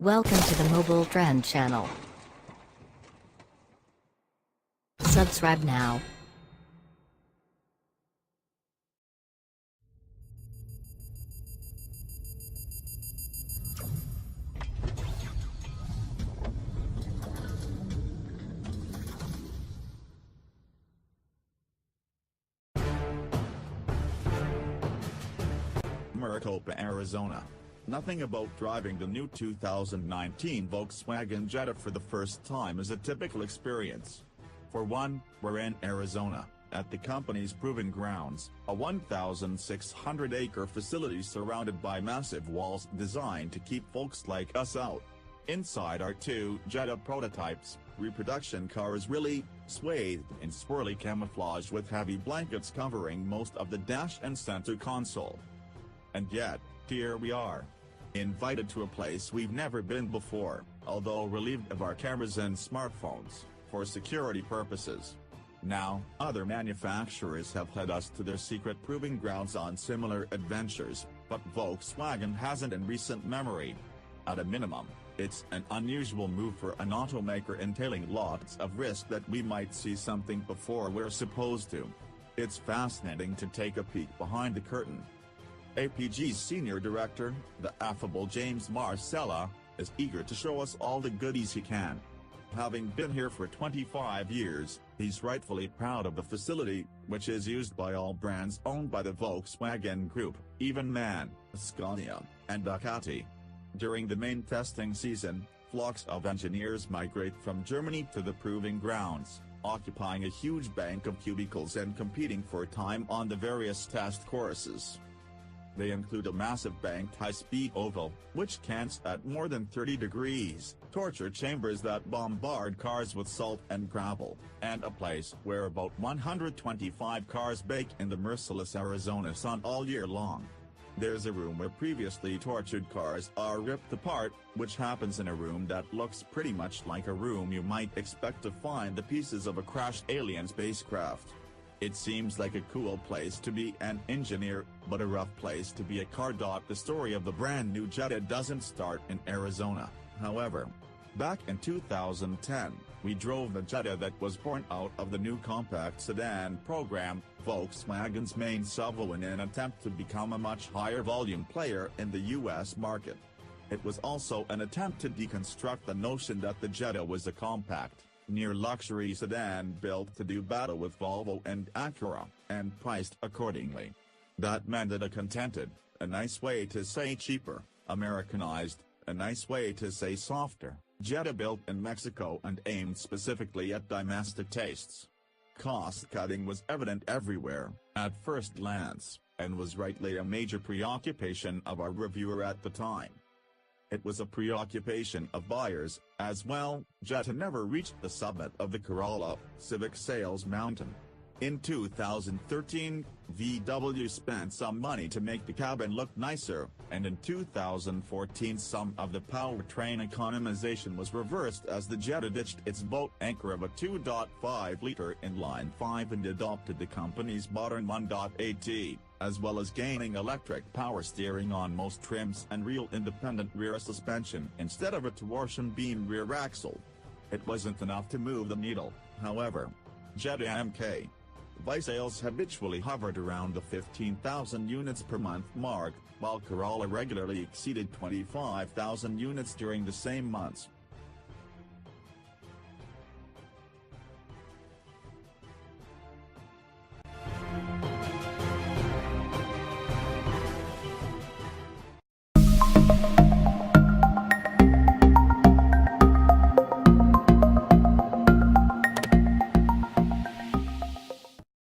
Welcome to the Mobil Trend channel. Subscribe now. Maricopa, Arizona. Nothing about driving the new 2019 Volkswagen Jetta for the first time is a typical experience. For one, we're in Arizona, at the company's proving grounds, a 1,600-acre facility surrounded by massive walls designed to keep folks like us out. Inside are two Jetta prototypes, reproduction cars really, swathed in swirly camouflage with heavy blankets covering most of the dash and center console. And yet, here we are. Invited to a place we've never been before, although relieved of our cameras and smartphones, for security purposes. Now, other manufacturers have led us to their secret proving grounds on similar adventures, but Volkswagen hasn't in recent memory. At a minimum, it's an unusual move for an automaker entailing lots of risk that we might see something before we're supposed to. It's fascinating to take a peek behind the curtain. APG's senior director, the affable James Marcella, is eager to show us all the goodies he can. Having been here for 25 years, he's rightfully proud of the facility, which is used by all brands owned by the Volkswagen Group, even MAN, Scania, and Ducati. During the main testing season, flocks of engineers migrate from Germany to the proving grounds, occupying a huge bank of cubicles and competing for time on the various test courses. They include a massive banked high-speed oval, which cants at more than 30 degrees, torture chambers that bombard cars with salt and gravel, and a place where about 125 cars bake in the merciless Arizona sun all year long. There's a room where previously tortured cars are ripped apart, which happens in a room that looks pretty much like a room you might expect to find the pieces of a crashed alien spacecraft. It seems like a cool place to be an engineer, but a rough place to be a car. The story of the brand new Jetta doesn't start in Arizona, however. Back in 2010, we drove the Jetta that was born out of the new compact sedan program, Volkswagen's main salvo in an attempt to become a much higher volume player in the US market. It was also an attempt to deconstruct the notion that the Jetta was a compact, near-luxury sedan built to do battle with Volvo and Acura, and priced accordingly. That meant that a contented, a nice way to say cheaper, Americanized, a nice way to say softer, Jetta built in Mexico and aimed specifically at domestic tastes. Cost-cutting was evident everywhere, at first glance, and was rightly a major preoccupation of our reviewer at the time. It was a preoccupation of buyers, as well. Jetta never reached the summit of the Corolla, Civic sales mountain. In 2013, VW spent some money to make the cabin look nicer, and in 2014 some of the powertrain economization was reversed as the Jetta ditched its boat anchor of a 2.5-liter inline-5 and adopted the company's modern 1.8T, as well as gaining electric power steering on most trims and independent rear suspension instead of a torsion beam rear axle. It wasn't enough to move the needle, however. Jetta MK V sales habitually hovered around the 15,000 units per month mark, while Corolla regularly exceeded 25,000 units during the same months.